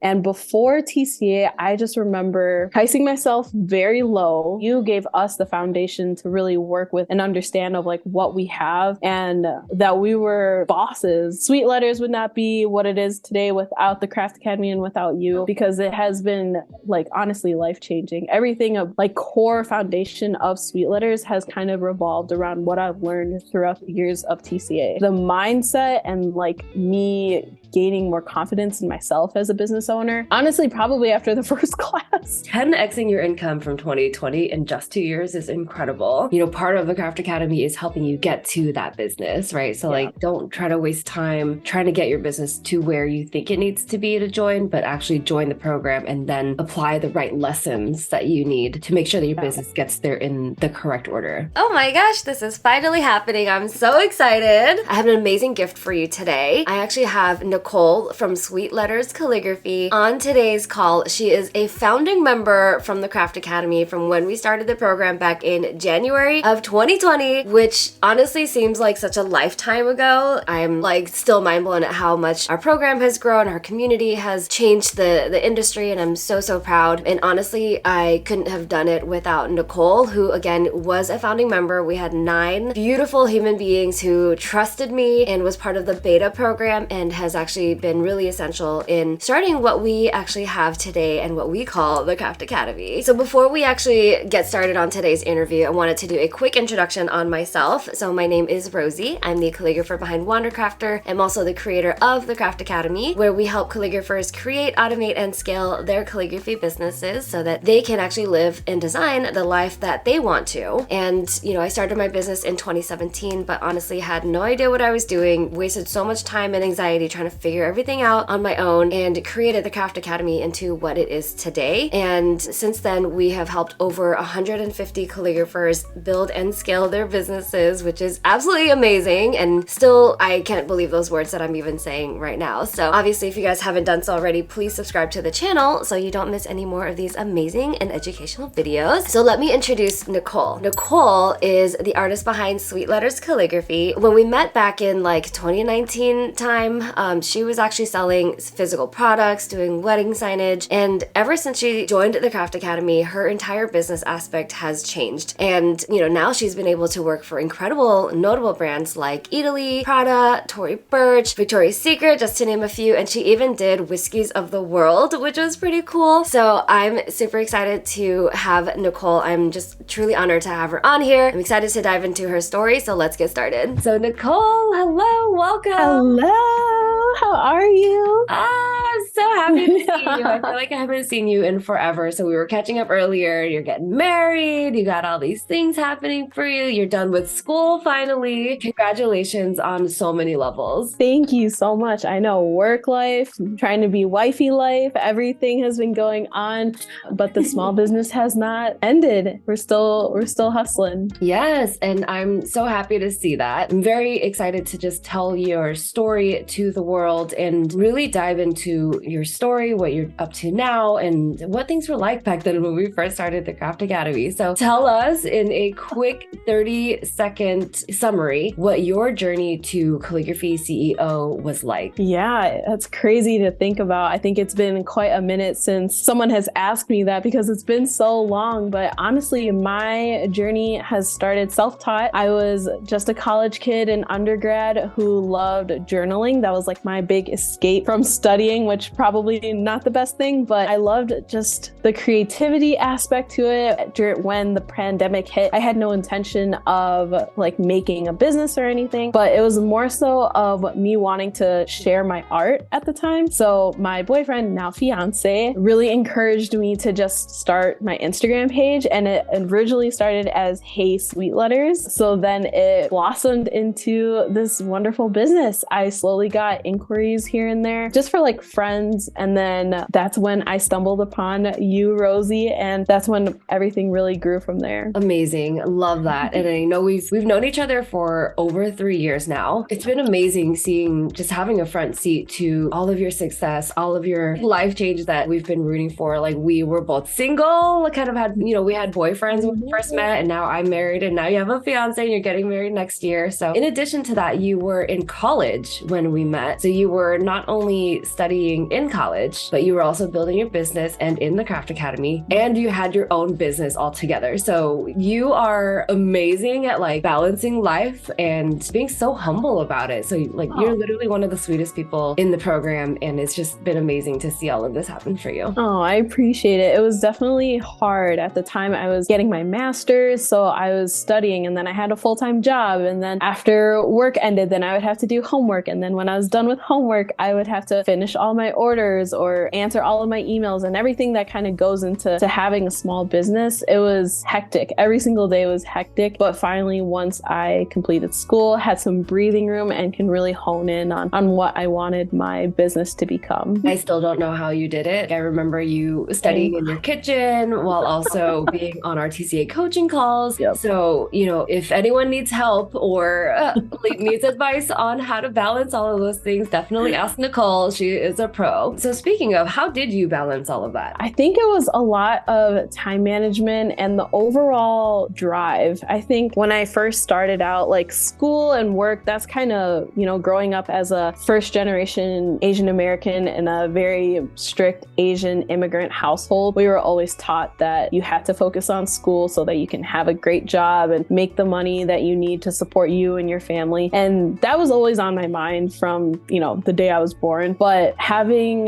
And before TCA, I just remember pricing myself very low. You gave us the foundation to really work with and understand of like what we have and that we were bosses. Sweet Letters would not be what it is today without the Craft Academy and without you, because it has been like honestly life-changing. Everything of like core foundation of Sweet Letters has kind of revolved around what I've learned throughout the years of TCA. The mindset and like me gaining more confidence in myself as a business owner. Honestly, probably after the first class. 10xing your income from 2020 in just 2 years is incredible. Part of the Craft Academy is helping you get to that business, right? So like, don't try to waste time trying to get your business to where you think it needs to be to join, but actually join the program and then apply the right lessons that you need to make sure that your business gets there in the correct order. Oh my gosh, this is finally happening. I'm so excited. I have an amazing gift for you today. I actually have Nicole from Sweet Letters Calligraphy on today's call. She is a founding member from the Craft Academy from when we started the program back in January of 2020, which honestly seems like such a lifetime ago. I'm like still mind blown at how much our program has grown, our community has changed the industry, and I'm so proud. And honestly, I couldn't have done it without Nicole, who again was a founding member. We had 9 beautiful human beings who trusted me and was part of the beta program and has actually been really essential in starting what we actually have today and what we call the Craft Academy. So before we actually get started on today's interview, I wanted to do a quick introduction on myself. So my name is Rosie. I'm the calligrapher behind Wandercrafter. I'm also the creator of the Craft Academy, where we help calligraphers create, automate, and scale their calligraphy businesses so that they can actually live and design the life that they want to. And I started my business in 2017, but honestly had no idea what I was doing, wasted so much time and anxiety trying to figure everything out on my own, and created the Craft Academy into what it is today. And since then, we have helped over 150 calligraphers build and scale their businesses, which is absolutely amazing. And still, I can't believe those words that I'm even saying right now. So obviously, if you guys haven't done so already, please subscribe to the channel so you don't miss any more of these amazing and educational videos. So let me introduce Nicole. Nicole is the artist behind Sweet Letters Calligraphy. When we met back in like 2019 time, she was actually selling physical products, doing wedding signage, and ever since she joined the Craft Academy, her entire business aspect has changed. And now she's been able to work for incredible, notable brands like Eataly, Prada, Tory, Burch, Victoria's Secret, just to name a few, and she even did Whiskeys of the World, which was pretty cool. So I'm super excited to have Nicole. I'm just truly honored to have her on here. I'm excited to dive into her story, so let's get started. So Nicole, hello, welcome. Hello, how are you? I'm so happy to see you. I feel like I haven't seen you in forever. So we were catching up earlier. You're getting married. You got all these things happening for you. You're done with school finally. Congratulations on so many levels. Thank you so much. I know work life, trying to be wifey life, everything has been going on, but the small business has not ended. We're still hustling. Yes, and I'm so happy to see that. I'm very excited to just tell your story to the world and really dive into your story, what you're up to now, and what things were like back then when we first started the Craft Academy. So tell us in a quick 30-second summary what your journey to calligraphy CEO was like. Yeah, that's crazy to think about. I think it's been quite a minute since someone has asked me that because it's been so long. But honestly, my journey has started self-taught. I was just a college kid in undergrad who loved journaling. That was like my big escape from studying, which probably not the best thing, but I loved just the creativity aspect to it. When the pandemic hit, I had no intention of like making a business or anything, but it was more so of me wanting to share my art at the time. So my boyfriend, now fiance, really encouraged me to just start my Instagram page, and it originally started as Hey Sweet Letters. So then it blossomed into this wonderful business. I slowly got inquiries here and there just for like friends, and then that's when I stumbled upon you, Rosie, and that's when everything really grew from there. Amazing. Love that. And I know we've known each other for over 3 years now. It's been amazing seeing, just having a front seat to all of your success, all of your life changes that we've been rooting for. Like, we were both single, kind of had, we had boyfriends when we first met, and now I'm married, and now you have a fiance and you're getting married next year. So in addition to that, you were in college when we met. So you were not only studying in college, but you were also building your business and in the craft academy, and you had your own business all together. So you are amazing at like balancing life and being so humble about it. So like you're literally one of the sweetest people in the program, and it's just been amazing to see all of this happen for you. Oh, I appreciate it. It was definitely hard. At the time I was getting my master's, so I was studying, and then I had a full-time job, and then after work ended, then I would have to do homework, and then when I was done with homework, I would have to finish all my orders or answer all of my emails and everything that kind of goes into having a small business. It was hectic. Every single day was hectic, but finally once I completed school, had some breathing room, and can really hone in on what I wanted my business to become. I still don't know how you did it. I remember you studying in your kitchen while also being on our TCA coaching calls. Yep. So, if anyone needs help or needs advice on how to balance all of those things, definitely ask Nicole. She is a pro. So speaking of, how did you balance all of that? I think it was a lot of time management and the overall drive. I think when I first started out, like school and work, that's kind of, growing up as a first generation Asian American in a very strict Asian immigrant household, we were always taught that you had to focus on school so that you can have a great job and make the money that you need to support you and your family. And that was always on my mind from, the day I was born. But having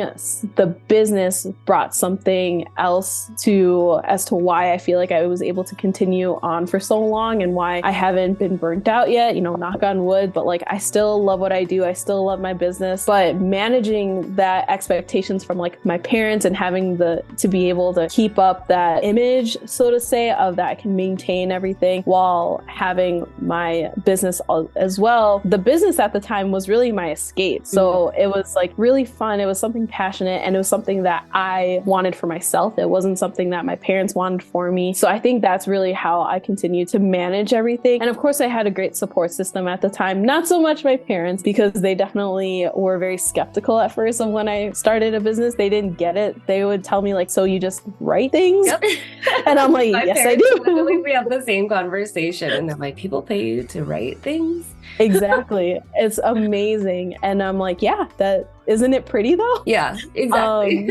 the business brought something else as to why I feel like I was able to continue on for so long and why I haven't been burnt out yet, knock on wood, but like I still love what I do. I still love my business, but managing that expectations from like my parents and having to be able to keep up that image, so to say, of that I can maintain everything while having my business as well. The business at the time was really my escape. So it was like really fun. It was something passionate, and it was something that I wanted for myself. It wasn't something that my parents wanted for me. So I think that's really how I continued to manage everything. And of course I had a great support system at the time. Not so much my parents, because they definitely were very skeptical at first of when I started a business. They didn't get it. They would tell me like, so you just write things? Yep. And I'm like, yes, I do. Literally, we have the same conversation, and they're like, people pay you to write things? Exactly. It's amazing. And I'm like, yeah, isn't it pretty though? Yeah, exactly.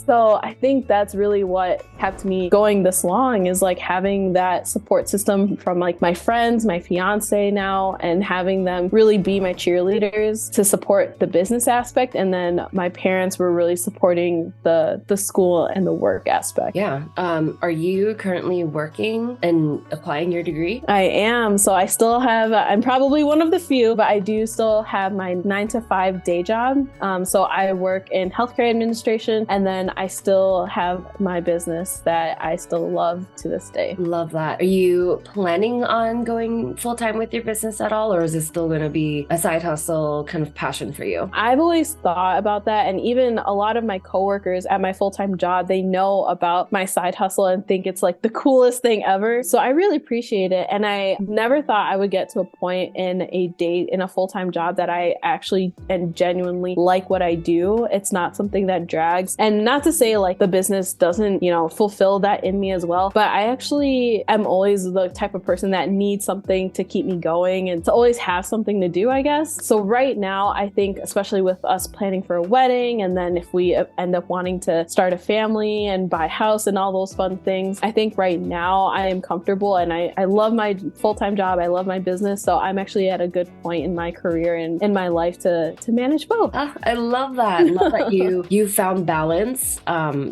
So I think that's really what kept me going this long, is like having that support system from like my friends, my fiance now, and having them really be my cheerleaders to support the business aspect. And then my parents were really supporting the school and the work aspect. Yeah. Are you currently working and applying your degree? I am. So I still have, I'm probably one of the few, but I do still have my 9-to-5 day job. So I work in healthcare administration, and then I still have my business that I still love to this day. Love that. Are you planning on going full-time with your business at all, or is it still going to be a side hustle kind of passion for you? I've always thought about that, and even a lot of my coworkers at my full-time job, they know about my side hustle and think it's like the coolest thing ever. So I really appreciate it, and I never thought I would get to a point in a full-time job that I actually and genuinely like what I do. It's not something that drags, and not to say like the business doesn't, fulfill that in me as well. But I actually am always the type of person that needs something to keep me going and to always have something to do, I guess. So right now, I think, especially with us planning for a wedding, and then if we end up wanting to start a family and buy a house and all those fun things, I think right now I am comfortable, and I love my full-time job. I love my business. So I'm actually at a good point in my career and in my life to manage both. I love that. I love that you found balance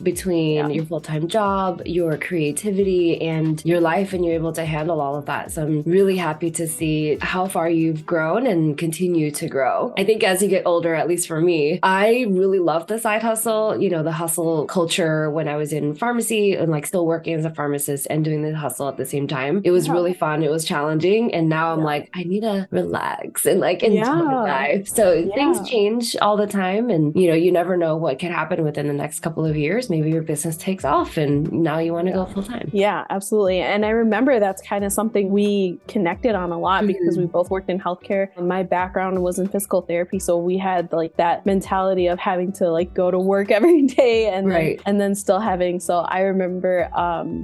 between your full-time job, your creativity, and your life, and you're able to handle all of that. So I'm really happy to see how far you've grown and continue to grow. I think as you get older, at least for me, I really love the side hustle, the hustle culture when I was in pharmacy and like still working as a pharmacist and doing the hustle at the same time. It was really fun. It was challenging. And now I'm like, I need to relax and like enjoy life. So things change all the time, and you never know what can happen within the next next couple of years, maybe your business takes off and now you want to go full time. Yeah, absolutely. And I remember that's kind of something we connected on a lot because we both worked in healthcare. My background was in physical therapy. So we had like that mentality of having to like go to work every day and then still having. So I remember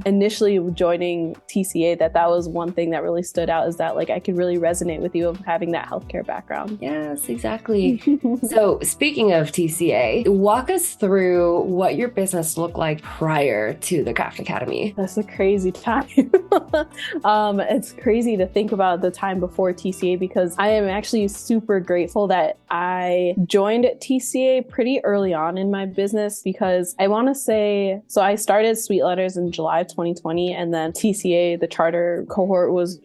initially joining TCA that was one thing that really stood out, is that like I could really resonate with you of having that healthcare background. Yes, exactly. So speaking of TCA, walk us through what your business looked like prior to the Craft Academy. That's a crazy time. It's crazy to think about the time before TCA, because I am actually super grateful that I joined TCA pretty early on in my business, because I want to say, so I started Sweet Letters in July of 2020, and then TCA, the charter cohort, was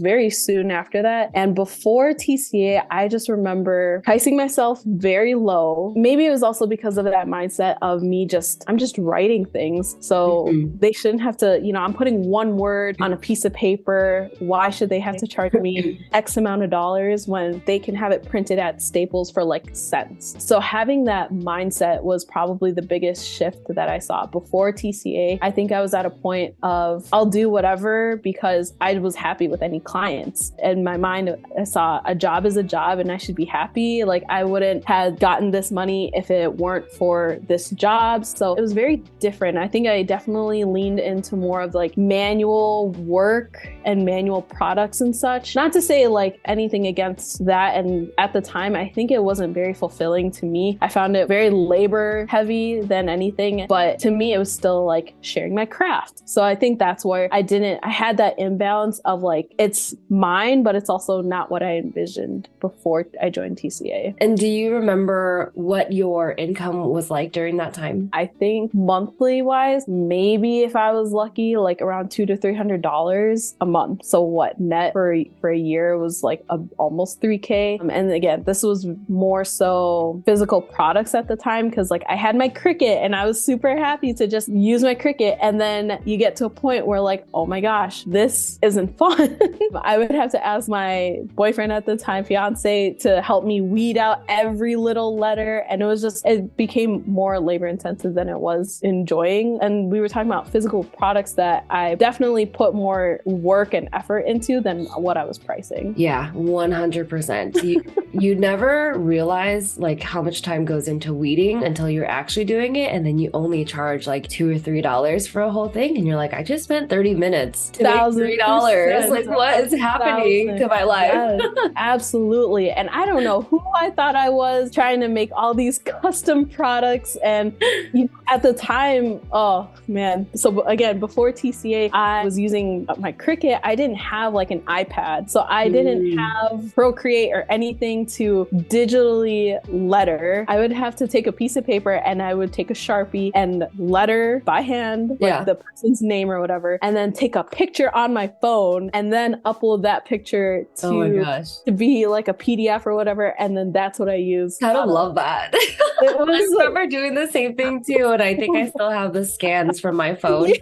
very soon after that. And before TCA, I just remember pricing myself very low. Maybe it was also because of that mindset of I'm just writing things. So they shouldn't have to, I'm putting one word on a piece of paper. Why should they have to charge me X amount of dollars when they can have it printed at Staples for like cents? So having that mindset was probably the biggest shift that I saw. Before TCA, I think I was at a point of I'll do whatever because I was happy with any clients. In my mind, I saw a job is a job and I should be happy. Like I wouldn't have gotten this money if it weren't for this job. So it was very different. I think I definitely leaned into more of like manual work and manual products and such. Not to say like anything against that. And at the time, I think it wasn't very fulfilling to me. I found it very labor heavy than anything, but to me, it was still like sharing my craft. So I think that's where I had that imbalance of like, it's mine, but it's also not what I envisioned before I joined TCA. And do you remember what your income was like during that time? I think monthly wise, maybe if I was lucky, like around $200 to $300 a month. So what net for a year was like almost $3,000. And again, this was more so physical products at the time, because like I had my Cricut and I was super happy to just use my Cricut. And then you get to a point where like, oh my gosh, this isn't fun. I would have to ask my boyfriend at the time, fiance, to help me weed out every little letter. And it became more labor intensive than it was enjoying. And we were talking about physical products that I definitely put more work and effort into than what I was pricing. Yeah, 100%. You never realize like how much time goes into weeding until you're actually doing it. And then you only charge like $2 or $3 for a whole thing. And you're like, I just spent 30 minutes to make $3. Like, what is happening to my life? Yes, absolutely. And I don't know who I thought I was, trying to make all these custom products. And at the time, oh man. So again, before TCA, I was using my Cricut. I didn't have like an iPad. So I didn't have Procreate or anything to digitally letter. I would have to take a piece of paper and I would take a Sharpie and letter by hand, like the person's name or whatever, and then take a picture on my phone and then upload that picture to be like a PDF or whatever. And then that's what I use. I don't love that. I remember doing the same thing too. And I think I still have the scans from my phone.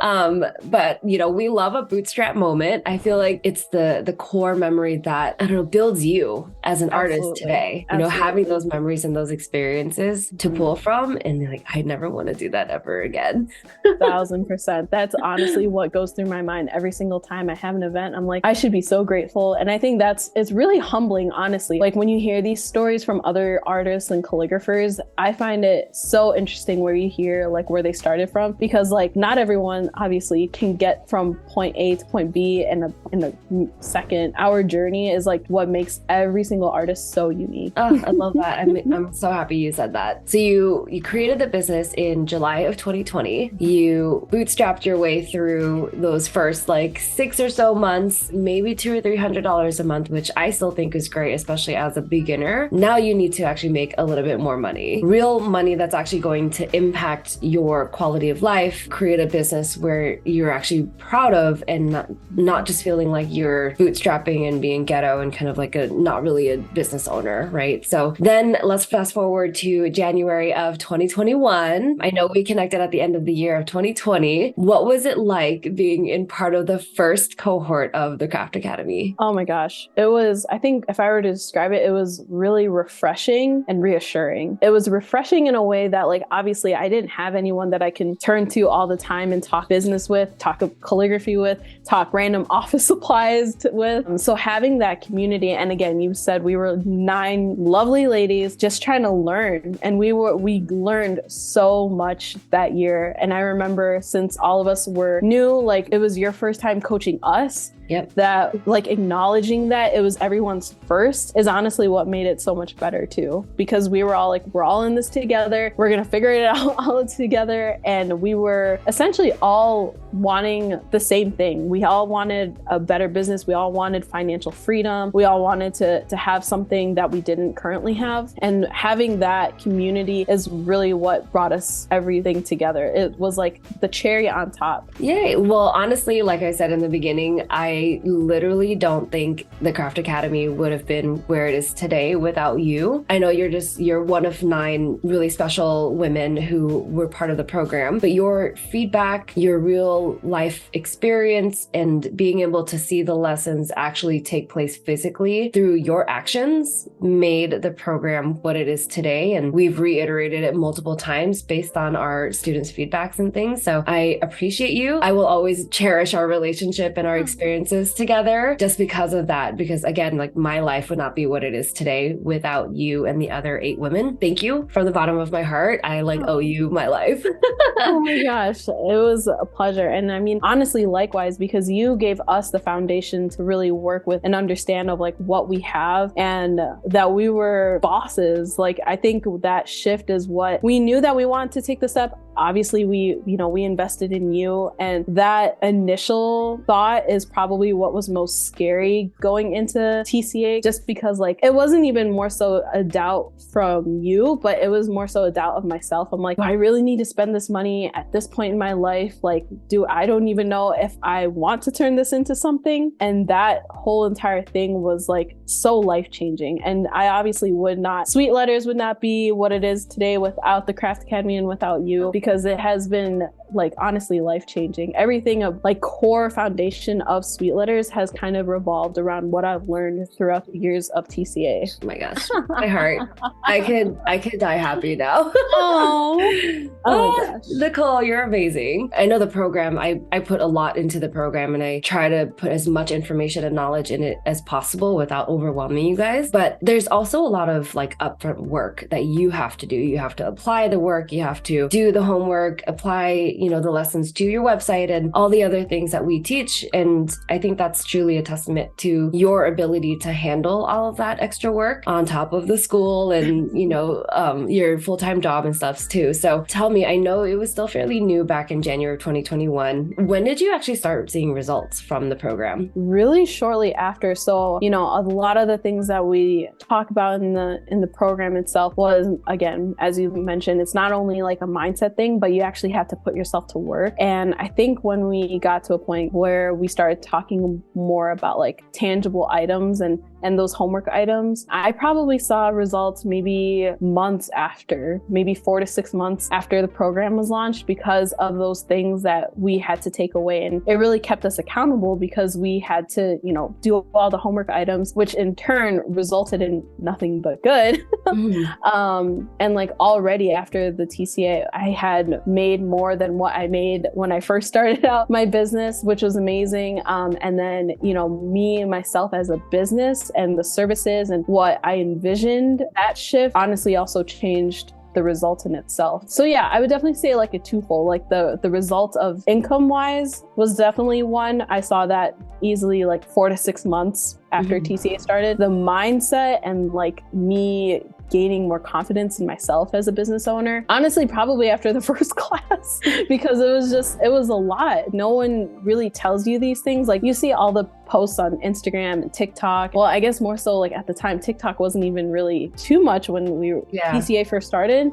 But we love a bootstrap moment. I feel like it's the core memory that, I don't know, builds you as an artist today. Having those memories and those experiences to pull from, and like, I never want to do that ever again. 1000%. That's honestly what goes through my mind every single time I have an event. I'm like, I should be so grateful. And I think it's really humbling, honestly. Like when you hear these stories from other artists and calligraphers, I find it so interesting where you hear like where they started from, because like not everyone obviously can get from point A to point B in a second. Our journey is like what makes every single artist so unique. Oh, I love that. I'm so happy you said that. So you created the business in July of 2020. You bootstrapped your way through those first like 6 or so months, maybe $200 or $300 a month, which I still think is great, especially as a beginner. Now you need to actually make a little bit more money, real money that's actually going to impact your quality of life, create a business where you're actually proud of, and not just feeling like you're bootstrapping and being ghetto and kind of like not really a business owner, right? So then let's fast forward to January of 2021. I know we connected at the end of the year of 2020. What was it like being in part of the first cohort of the Craft Academy? Oh my gosh. It was, I think if I were to describe it, it was really refreshing and reassuring. It was refreshing in a way that like like, obviously I didn't have anyone that I can turn to all the time and talk business with, talk calligraphy with, talk random office supplies with. So having that community, and again, you said we were 9 lovely ladies just trying to learn, and we learned so much that year. And I remember, since all of us were new, like it was your first time coaching us. Yep. That like acknowledging that it was everyone's first is honestly what made it so much better too, because we were all like, we're all in this together. We're going to figure it out all together. And we were essentially all wanting the same thing. We all wanted a better business. We all wanted financial freedom. We all wanted to have something that we didn't currently have. And having that community is really what brought us everything together. It was like the cherry on top. Yay. Well, honestly, like I said in the beginning, I literally don't think the Craft Academy would have been where it is today without you. I know you're one of 9 really special women who were part of the program, but your feedback, your real life experience, and being able to see the lessons actually take place physically through your actions made the program what it is today. And we've reiterated it multiple times based on our students' feedbacks and things. So I appreciate you. I will always cherish our relationship and our experiences together just because of that. Because again, like my life would not be what it is today without you and the other 8 women. Thank you from the bottom of my heart. I owe you my life. Oh my gosh, it was a pleasure. And I mean, honestly, likewise, because you gave us the foundation to really work with and understand of like what we have, and that we were bosses. Like, I think that shift is what we knew that we wanted to take the step. Obviously, we invested in you, and that initial thought is probably what was most scary going into TCA, just because like it wasn't even more so a doubt from you, but it was more so a doubt of myself. I'm like, do I really need to spend this money at this point in my life? Like, I don't even know if I want to turn this into something. And that whole entire thing was like so life-changing. And I obviously Sweet Letters would not be what it is today without the Craft Academy and without you, because it has been like honestly life-changing. Everything of like core foundation of Sweet Letters has kind of revolved around what I've learned throughout the years of TCA. Oh my gosh, my heart. I could die happy now. Oh my gosh. Nicole, you're amazing. I know the program, I put a lot into the program, and I try to put as much information and knowledge in it as possible without overwhelming you guys. But there's also a lot of like upfront work that you have to do. You have to apply the work, you have to do the homework, apply the lessons to your website and all the other things that we teach. And I think that's truly a testament to your ability to handle all of that extra work on top of the school and, your full-time job and stuff too. So tell me, I know it was still fairly new back in January of 2021. When did you actually start seeing results from the program? Really shortly after. So, a lot of the things that we talk about in the program itself was, again, as you mentioned, it's not only like a mindset thing, but you actually have to put yourself to work. And I think when we got to a point where we started talking more about like tangible items and those homework items, I probably saw results maybe months after, maybe 4 to 6 months after the program was launched, because of those things that we had to take away. And it really kept us accountable because we had to, do all the homework items, which in turn resulted in nothing but good. And like already after the TCA, I had made more than what I made when I first started out my business, which was amazing. And then, me and myself as a business and the services and what I envisioned, that shift honestly also changed the result in itself. So yeah, I would definitely say like a twofold. Like the result of income wise was definitely one. I saw that easily like 4 to 6 months after TCA started. The mindset and like me gaining more confidence in myself as a business owner, honestly, probably after the first class, because it was a lot. No one really tells you these things. Like you see all the posts on Instagram and TikTok. Well, I guess more so like at the time, TikTok wasn't even really too much when TCA first started.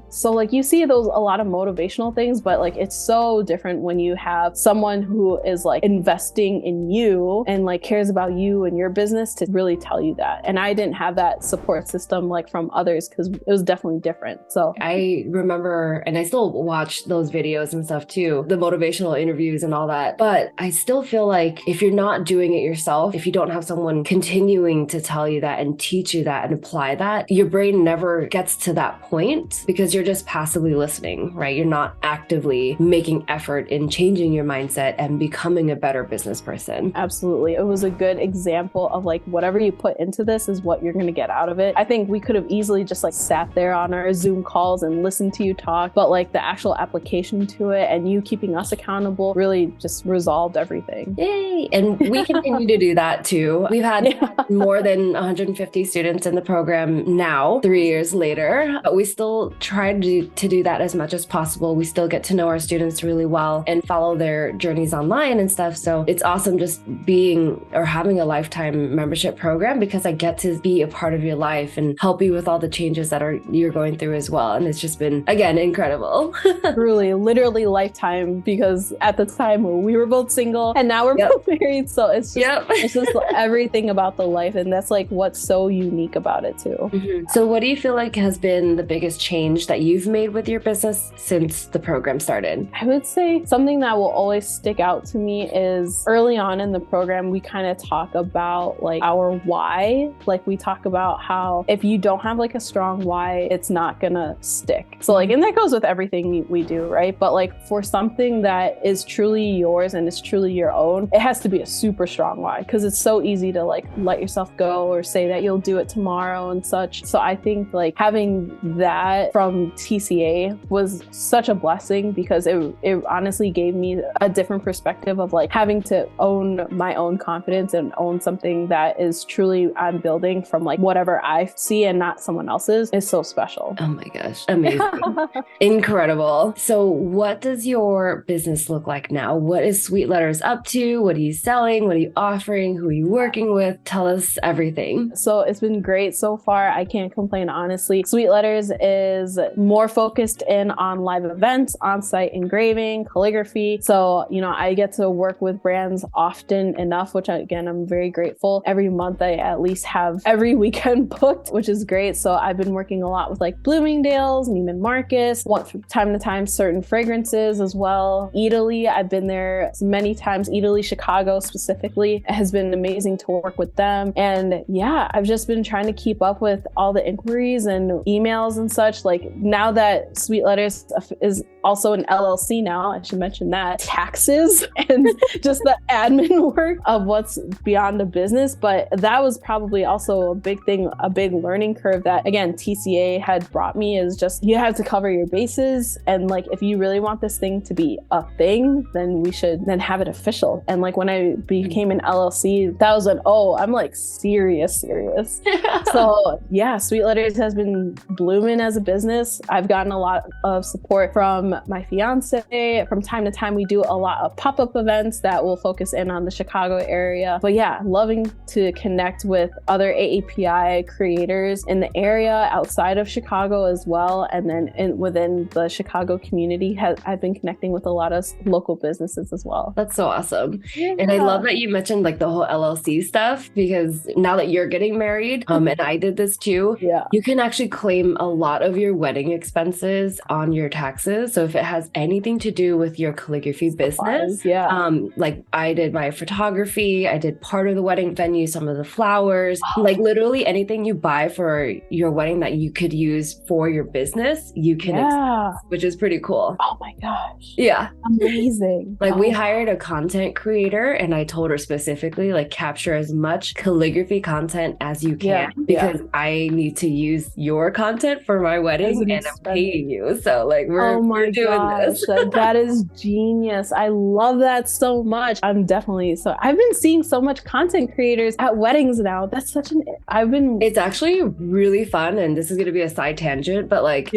So like you see a lot of motivational things, but like it's so different when you have someone who is like investing in you and like cares about you and your business to really tell you that. And I didn't have that support system like from others because it was definitely different. So I remember, and I still watch those videos and stuff too, the motivational interviews and all that. But I still feel like if you're you're not doing it yourself, if you don't have someone continuing to tell you that and teach you that and apply that, your brain never gets to that point because you're just passively listening, right? You're not actively making effort in changing your mindset and becoming a better business person. Absolutely. It was a good example of like, whatever you put into this is what you're going to get out of it. I think we could have easily just like sat there on our Zoom calls and listened to you talk, but like the actual application to it and you keeping us accountable really just resolved everything. Yay! And we continue to do that too. We've had more than 150 students in the program now, 3 years later, but we still try to do that as much as possible. We still get to know our students really well and follow their journeys online and stuff. So it's awesome just being or having a lifetime membership program because I get to be a part of your life and help you with all the changes that you're going through as well. And it's just been, again, incredible. Truly, literally lifetime, because at the time we were both single and now we're both married. So it's just, it's just everything about the life. And that's like what's so unique about it too. Mm-hmm. So what do you feel like has been the biggest change that you've made with your business since the program started? I would say something that will always stick out to me is early on in the program, we kind of talk about like our why. Like we talk about how if you don't have like a strong why, it's not gonna stick. So like, and that goes with everything we do, right? But like for something that is truly yours and is truly your own, it has to be a super strong why, because it's so easy to like let yourself go or say that you'll do it tomorrow and such. So I think like having that from TCA was such a blessing because it honestly gave me a different perspective of like having to own my own confidence and own something that is truly I'm building from like whatever I see and not someone else's is so special. Oh my gosh. Amazing. Incredible. So what does your business look like now? What is Sweet Letters up to? What are you selling? What are you offering? Who are you working with? Tell us everything. So it's been great so far. I can't complain, honestly. Sweet Letters is more focused in on live events, on-site engraving, calligraphy. So, you know, I get to work with brands often enough, which again, I'm very grateful. Every month I at least have every weekend booked, which is great. So I've been working a lot with like Bloomingdale's, Neiman Marcus, from time to time, certain fragrances as well. Eataly, I've been there many times. Eataly, Chicago specifically, it has been amazing to work with them. And yeah, I've just been trying to keep up with all the inquiries and emails and such. Like now that Sweet Letters is also an LLC now, I should mention that, taxes and just the admin work of what's beyond a business. But that was probably also a big thing, a big learning curve that, again, TCA had brought me is just, you have to cover your bases. And like, if you really want this thing to be a thing, then we should then have it official. And like when I became an LLC, that was I'm like serious. So yeah, Sweet Letters has been blooming as a business. I've gotten a lot of support from my fiance. From time to time, we do a lot of pop-up events that will focus in on the Chicago area. But yeah, loving to connect with other AAPI creators in the area outside of Chicago as well. And then within the Chicago community, I've been connecting with a lot of local businesses as well. That's so awesome. Yeah. And I love that you mentioned like the whole LLC stuff, because now that you're getting married, and I did this too, you can actually claim a lot of your wedding expenses on your taxes. So if it has anything to do with your calligraphy business, like I did my photography, I did part of the wedding venue, some of the flowers, like literally anything you buy for your wedding that you could use for your business, you can expense, which is pretty cool. Oh my gosh. Yeah. Amazing. Like we hired a content creator and I told her specifically, like capture as much calligraphy content as you can because I need to use your content for my wedding and I'm paying you. So like we're doing this. That is genius. I love that so much. I've been seeing so much content creators at weddings now. That's such it's actually really fun. And this is going to be a side tangent, but like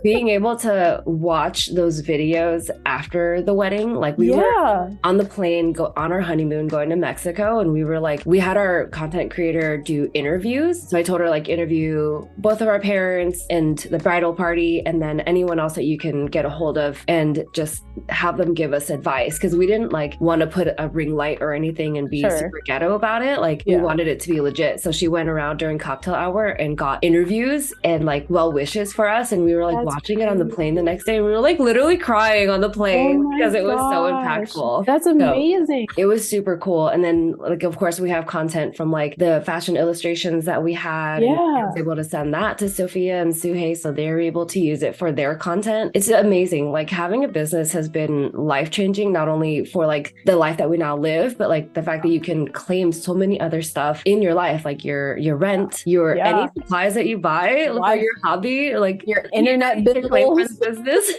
being able to watch those videos after the wedding, like we were on the plane, on our honeymoon, going to Mexico. And we had our content creator do interviews. So I told her like interview both of our parents and the bridal party, and then anyone else that you can get a hold of and just have them give us advice. Cause we didn't like want to put a ring light or anything and be super ghetto about it. Like we wanted it to be legit. So she went around during cocktail hour and got interviews and like well wishes for us. And we were like watching it on the plane the next day. And we were like literally crying on the plane because it was so impactful. That's amazing. So it was super cool. And then like, of course, we have content from like the fashion illustrations that we had. Yeah. And I was able to send that to Sophia and Suhei, so they were able to use it for their content. It's amazing. Like having a business has been life-changing, not only for like the life that we now live, but like the fact that you can claim so many other stuff in your life, like your rent, your any supplies that you buy for your hobby, like your internet bills, business.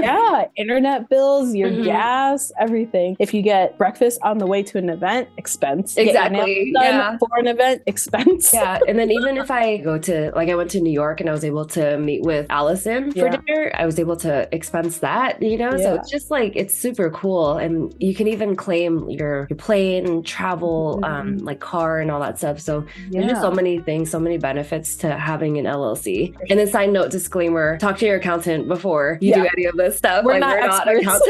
Yeah, internet bills, your gas, everything. If you get breakfast on the way to an event, expense. Exactly. Yeah. For an event, expense. Yeah. And then even if I go to, like I went to New York and I was able to meet with Allison for dinner, I was able to expense that, you know? So it's just like, it's super cool. And you can even claim your plane, travel, like car and all that stuff. So there's just so many things, so many benefits to having an LLC. And then side note, disclaimer, talk to your accountant before you do any of this stuff. We're not accountants.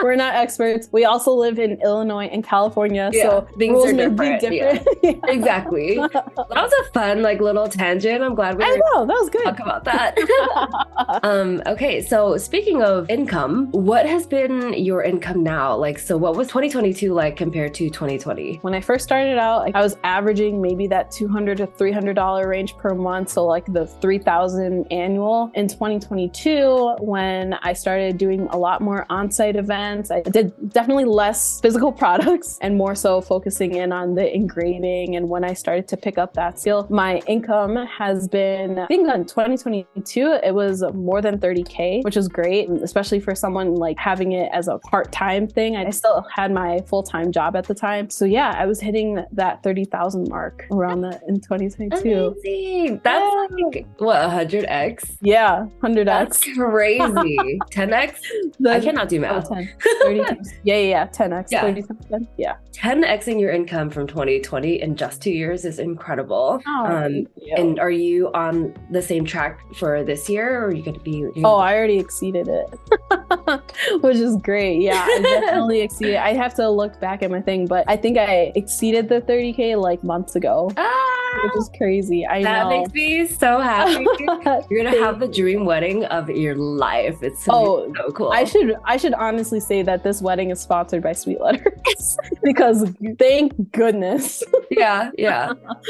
We're not experts. We also live in Illinois and California, so things rules are may different. be different. Exactly. That was a fun like little tangent. I'm glad we I know, that was good. Talk about that. Okay, so speaking of income, what has been your income now? Like, so what was 2022 like compared to 2020? When I first started out, I was averaging maybe that $200 to $300 range per month, so like the $3,000 annual. In 2022, when I started doing a lot more on-site events, I did definitely less physical products and more so focusing in on the engraving. And when I started to pick up that skill, my income has been, I think in 2022, it was more than 30K, which is great, especially for someone like having it as a part-time thing. I still had my full-time job at the time. So yeah, I was hitting that 30,000 mark around that in 2022. Amazing. That's like, what, 100x? Yeah, 100x. That's crazy. 10x? I cannot do math. 10, 30 times. Yeah, 10x, 30 times 10. Yeah. 10xing your income from 2020 in just 2 years is incredible. Yeah. And are you on the same track for this year, or are you going to be? I already exceeded it, which is great. Yeah, I definitely exceeded. I have to look back at my thing, but I think I exceeded the 30K like months ago. Which is crazy. I know. That makes me so happy. You're gonna have the dream wedding of your life. It's so cool. I should honestly say that this wedding is sponsored by Sweet Letters because thank goodness. Yeah.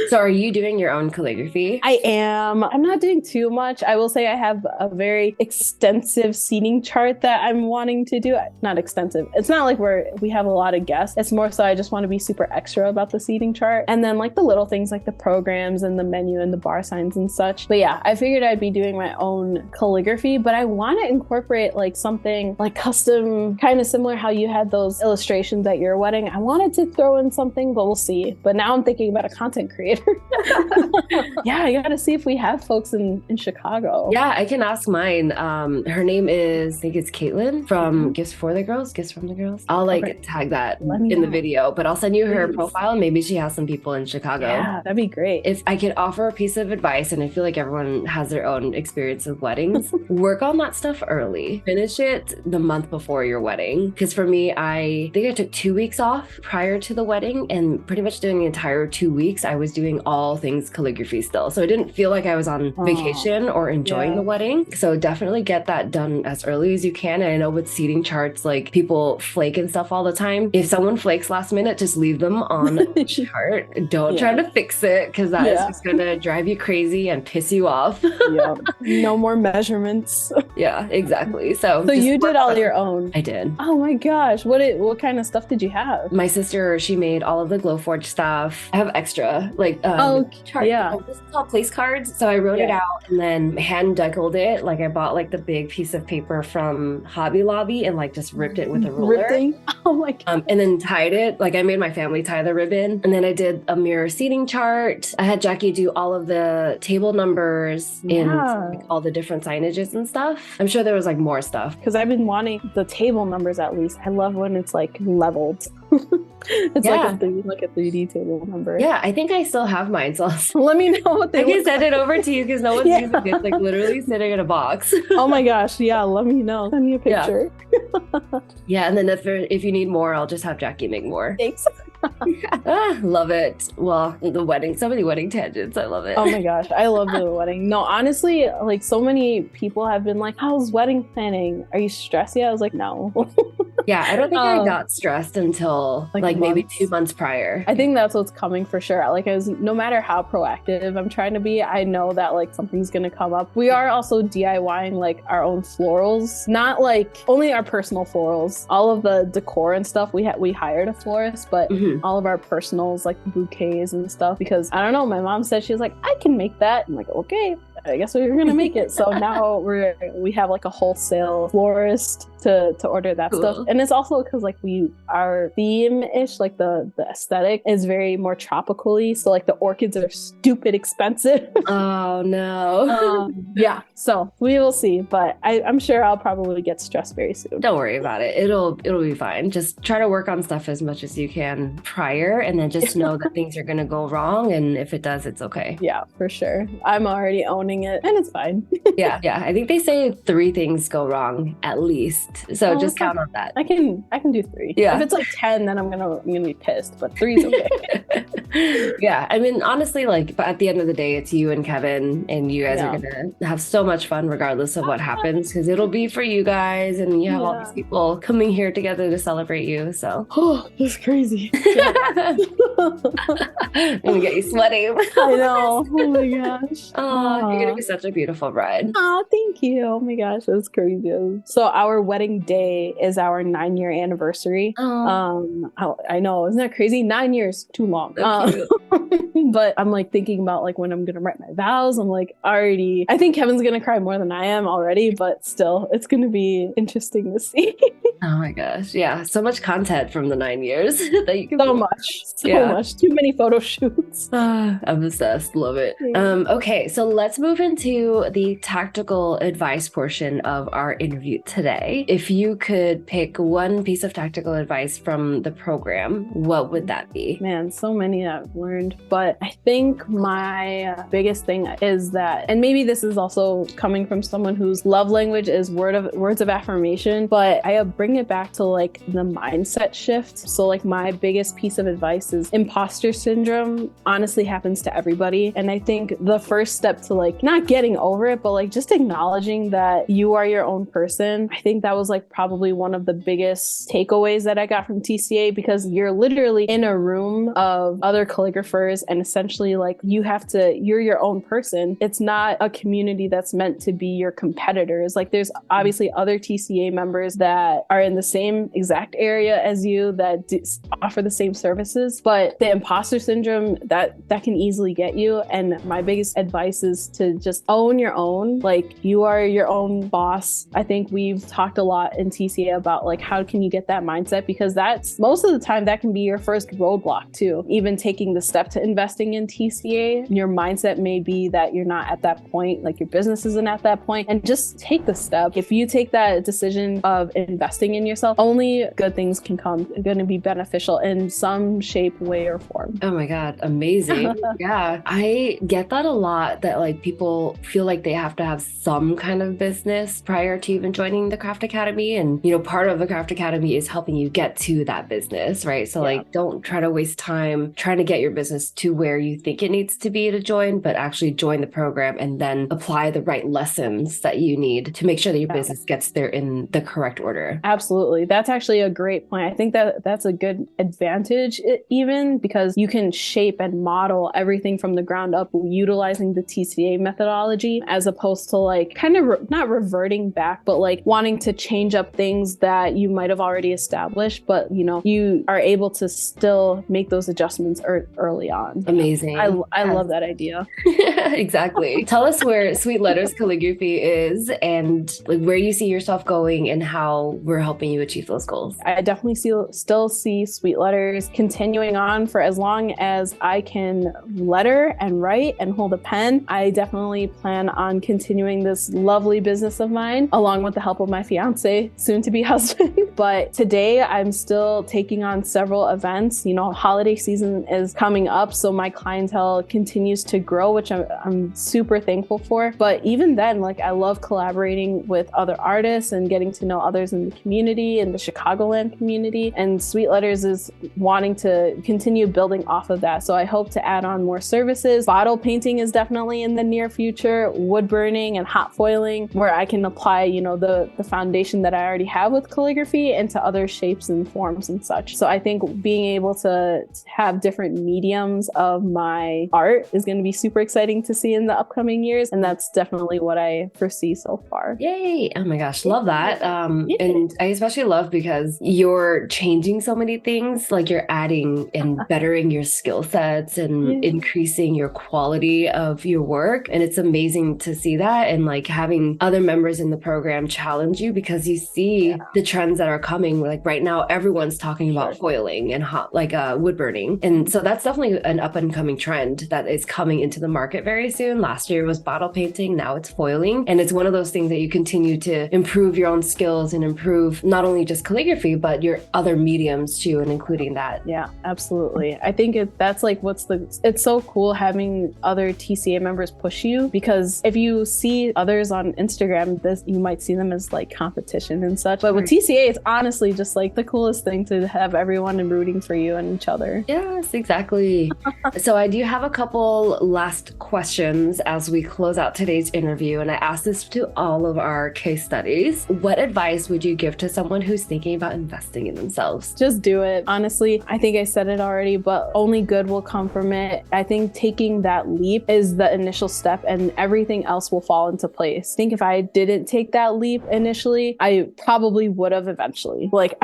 So are you doing your own calligraphy? I am. I'm not doing too much. I will say I have a very extensive seating chart that I'm wanting to do. Not extensive. It's not like we have a lot of guests. It's more so I just want to be super extra about the seating chart. And then like the little things like the programs and the menu and the bar signs and such. But yeah, I figured I'd be doing my own calligraphy, but I want to incorporate like something like custom, kind of similar how you had those illustrations at your wedding. I wanted to throw in something, but we'll see. But now I'm thinking about a content creator. Yeah, I gotta see if we have folks in Chicago. Yeah, I can ask mine. Her name is, I think it's Caitlin from Gifts from the Girls. I'll like tag that in the video, but I'll send you her profile. Maybe she has some people in Chicago. Yeah, that'd be great. If I could offer a piece of advice, and I feel like everyone has their own experience with weddings, work on that stuff early. Finish it the month before your wedding. Because for me, I think I took 2 weeks off prior to the wedding, and pretty much during the entire 2 weeks, I was doing all things calligraphy still. So I didn't feel like I was on vacation or enjoying the wedding. So definitely get that done as early as you can. And I know with seating charts, like people flake and stuff all the time. If someone flakes last minute, just leave them on the chart. Don't try to fix it, because that is just gonna drive you crazy and piss you off. No more measurements. Yeah, exactly. So you did all your own? I did. Oh my gosh. What kind of stuff did you have? My sister, she made all of the Glowforge stuff. I have extra like chart. This is called place cards. So I wrote it out and then hand deckled it. Like I bought like the big piece of paper from Hobby Lobby and like just ripped it with a ruler. Ripping? Oh my god. And then tied it. Like I made my family tie the ribbon. And then I did a mirror seating chart. I had Jackie do all of the table numbers and like, all the different signages and stuff. I'm sure there was like more stuff. Because I've been wanting the table numbers at least. I love when it's like leveled. It's like a 3D table number. Yeah, I think I still have mine. So let me know what they I can send it over to you because no one's using it. It's like literally sitting in a box. Oh my gosh. Yeah, let me know. Send me a picture. Yeah, and then if you need more, I'll just have Jackie make more. Thanks. Love it. Well, the wedding, so many wedding tangents. I love it. Oh my gosh, I love the wedding. No, honestly, like so many people have been like, how's wedding planning? Are you stressed yet? I was like, no. Yeah, I don't think I got stressed until like maybe 2 months prior. I think that's what's coming for sure. Like, as no matter how proactive I'm trying to be, I know that like something's gonna come up. We are also DIYing like our own florals, not like only our personal florals. All of the decor and stuff, we hired a florist, but all of our personals, like bouquets and stuff, because I don't know, my mom said, she was like, I can make that. I'm like, okay, I guess we're gonna make it. So now we have like a wholesale florist to order that stuff. And it's also because like our theme-ish, like the aesthetic is very more tropically. So like the orchids are stupid expensive. Oh no. Yeah. So we will see. But I'm sure I'll probably get stressed very soon. Don't worry about it. It'll be fine. Just try to work on stuff as much as you can prior, and then just know that things are gonna go wrong. And if it does, it's okay. Yeah, for sure. I'm already owning it and it's fine. Yeah. I think they say 3 things go wrong at least. So just count on that. I can do 3. Yeah. If it's like 10, then I'm gonna be pissed, but 3 is okay. Yeah. I mean, honestly, like, but at the end of the day, it's you and Kevin, and you guys are gonna have so much fun regardless of what happens, because it'll be for you guys, and you have all these people coming here together to celebrate you. So it's crazy. I'm gonna get you sweating. I know. Oh my gosh. Oh, you're gonna be such a beautiful bride. Oh, thank you. Oh my gosh, that's crazy. So our wedding day is our 9-year anniversary. I know, isn't that crazy? 9 years, too long. But I'm like thinking about like when I'm gonna write my vows. I'm like I think Kevin's gonna cry more than I am already, but still, it's gonna be interesting to see. Oh my gosh. Yeah. So much content from the 9 years that you can so much. Too many photo shoots. I'm obsessed. Love it. Yeah. Okay. So let's move into the tactical advice portion of our interview today. If you could pick one piece of tactical advice from the program, what would that be? Man, so many I've learned, but I think my biggest thing is that, and maybe this is also coming from someone whose love language is words of affirmation, but I bring it back to like the mindset shift. So like my biggest piece of advice is imposter syndrome honestly happens to everybody. And I think the first step to like not getting over it, but like just acknowledging that you are your own person. I think that was like probably one of the biggest takeaways that I got from TCA, because you're literally in a room of other calligraphers, and essentially like you're your own person. It's not a community that's meant to be your competitors. Like there's obviously other TCA members that are in the same exact area as you that offer the same services, but the imposter syndrome that can easily get you. And my biggest advice is to just own your own. Like you are your own boss. I think we've talked a lot in TCA about like how can you get that mindset, because that's most of the time that can be your first roadblock too. Even taking the step to investing in TCA, your mindset may be that you're not at that point, like your business isn't at that point, and just take the step. If you take that decision of investing in yourself, only good things can come. It's going to be beneficial in some shape, way, or form. Oh my God, amazing. Yeah, I get that a lot, that like people feel like they have to have some kind of business prior to even joining the Craft Academy. And, you know, part of the Craft Academy is helping you get to that business, right? So like, don't try to waste time trying to get your business to where you think it needs to be to join, but actually join the program and then apply the right lessons that you need to make sure that your business gets there in the correct order. Absolutely. That's actually a great point. I think that's a good advantage, even because you can shape and model everything from the ground up utilizing the TCA methodology, as opposed to like kind of not reverting back, but like wanting to change up things that you might have already established, but you know, you are able to still make those adjustments early on. Amazing. I love that idea. Exactly. Tell us where Sweet Letters Calligraphy is, and like where you see yourself going and how we're helping you achieve those goals. I definitely still see Sweet Letters continuing on for as long as I can letter and write and hold a pen. I definitely plan on continuing this lovely business of mine, along with the help of my fiance, soon to be husband. But today I'm still taking on several events. You know, holiday season is coming up, so my clientele continues to grow, which I'm super thankful for. But even then, like I love collaborating with other artists and getting to know others in the community. community and the Chicagoland community. And Sweet Letters is wanting to continue building off of that. So I hope to add on more services. Bottle painting is definitely in the near future, wood burning and hot foiling, where I can apply, the foundation that I already have with calligraphy into other shapes and forms and such. So I think being able to have different mediums of my art is going to be super exciting to see in the upcoming years. And that's definitely what I foresee so far. Yay. Oh my gosh. Love that. And I especially love because you're changing so many things, like you're adding and bettering your skill sets and increasing your quality of your work. And it's amazing to see that, and like having other members in the program challenge you, because you see the trends that are coming. Like right now, everyone's talking about foiling and wood burning. And so that's definitely an up and coming trend that is coming into the market very soon. Last year was bottle painting. Now it's foiling. And it's one of those things that you continue to improve your own skills and improve not only just calligraphy, but your other mediums too, and including that. Yeah, absolutely. I think that's like it's so cool having other TCA members push you, because if you see others on Instagram, you might see them as like competition and such. But with TCA, it's honestly just like the coolest thing to have everyone rooting for you and each other. Yes, exactly. So I do have a couple last questions as we close out today's interview. And I asked this to all of our case studies. What advice would you give to someone who's thinking about investing in themselves? Just do it. Honestly, I think I said it already, but only good will come from it. I think taking that leap is the initial step, and everything else will fall into place. I think if I didn't take that leap initially, I probably would have eventually. Like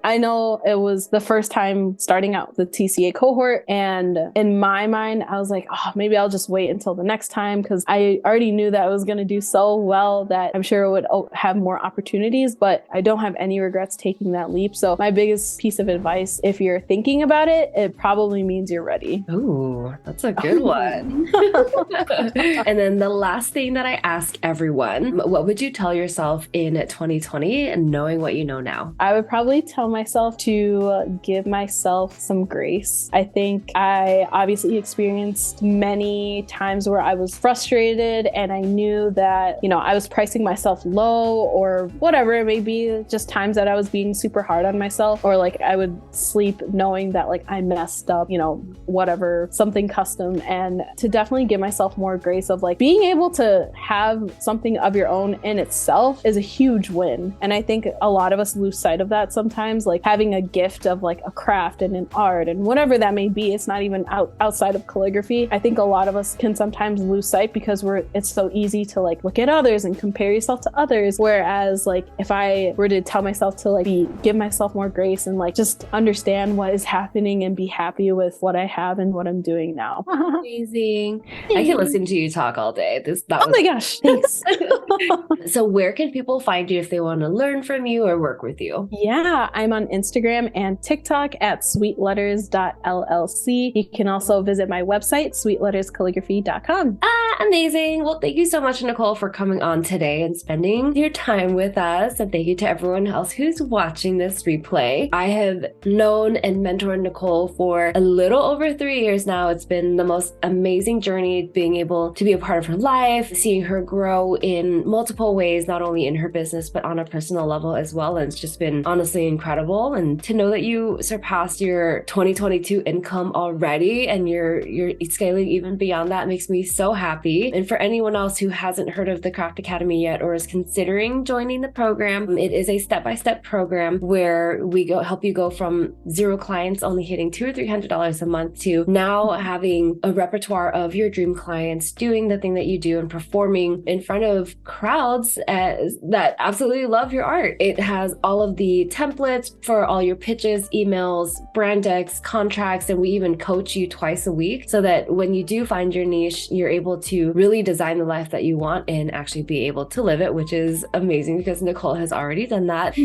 I know it was the first time starting out the TCA cohort, and in my mind, I was like, maybe I'll just wait until the next time, because I already knew that I was going to do so well that I'm sure it would have more opportunities, but I don't have any regrets taking that leap. So my biggest piece of advice, if you're thinking about it, it probably means you're ready. Ooh, that's a good one. And then the last thing that I ask everyone, what would you tell yourself in 2020 and knowing what you know now? I would probably tell myself to give myself some grace. I think I obviously experienced many times where I was frustrated and I knew that, I was pricing myself low or whatever it may be, just times that I was being super hard on myself, or like I would sleep knowing that like I messed up, whatever, something custom, and to definitely give myself more grace of like being able to have something of your own in itself is a huge win. And I think a lot of us lose sight of that sometimes, like having a gift of like a craft and an art and whatever that may be. It's not even outside of calligraphy. I think a lot of us can sometimes lose sight because it's so easy to like look at others and compare yourself to others. Whereas like if I were to tell myself to like give myself more grace and like just understand what is happening and be happy with what I have and what I'm doing now. Amazing. I can listen to you talk all day. My gosh, thanks. So where can people find you if they want to learn from you or work with you? Yeah, I'm on Instagram and TikTok at sweetletters.llc. You can also visit my website, sweetletterscalligraphy.com. Amazing. Well, thank you so much, Nicole, for coming on today and spending your time with us. And thank you to everyone else who's watching this replay. I have known and mentored Nicole for a little over 3 years now. It's been the most amazing journey being able to be a part of her life, seeing her grow in multiple ways, not only in her business, but on a personal level as well. And it's just been honestly incredible. And to know that you surpassed your 2022 income already and you're scaling even beyond that makes me so happy. And for anyone else who hasn't heard of the Craft Academy yet or is considering joining the program, it is a step-by-step program where we help you go from 0 clients only hitting $200 or $300 a month to now having a repertoire of your dream clients, doing the thing that you do and performing in front of crowds that absolutely love your art. It has all of the templates for all your pitches, emails, brand decks, contracts, and we even coach you twice a week so that when you do find your niche, you're able to really design the life that you want and actually be able to live it, which is amazing because Nicole has already done that.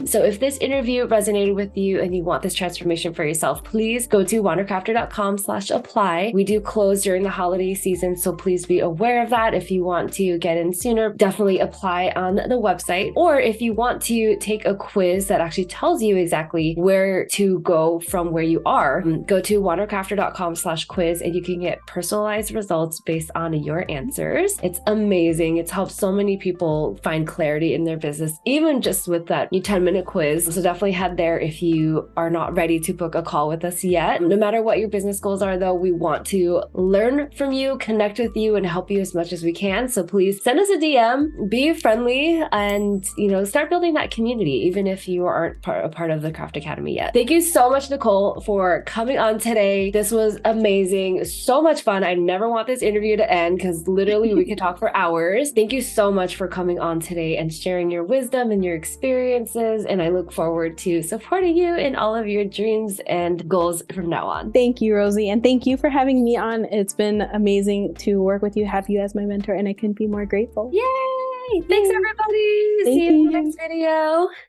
So if this interview resonated with you and you want this transformation for yourself, please go to wandercrafter.com/apply. We do close during the holiday season, so please be aware of that. If you want to get in sooner, definitely apply on the website. Or if you want to take a quiz that actually tells you exactly where to go from where you are, go to wandercrafter.com/quiz and you can get personalized results based on your answers. It's amazing. It's helped so many people find clarity in their business, even just list with that 10-minute quiz. So definitely head there if you are not ready to book a call with us yet. No matter what your business goals are though, we want to learn from you, connect with you, and help you as much as we can. So please send us a DM, be friendly, and start building that community, even if you aren't a part of the Craft Academy yet. Thank you so much, Nicole, for coming on today. This was amazing. So much fun. I never want this interview to end because literally we could talk for hours. Thank you so much for coming on today and sharing your wisdom and your experiences. And I look forward to supporting you in all of your dreams and goals from now on. Thank you, Rosie. And thank you for having me on. It's been amazing to work with you, have you as my mentor, and I couldn't be more grateful. Yay! Thanks, everybody. See you in the next video.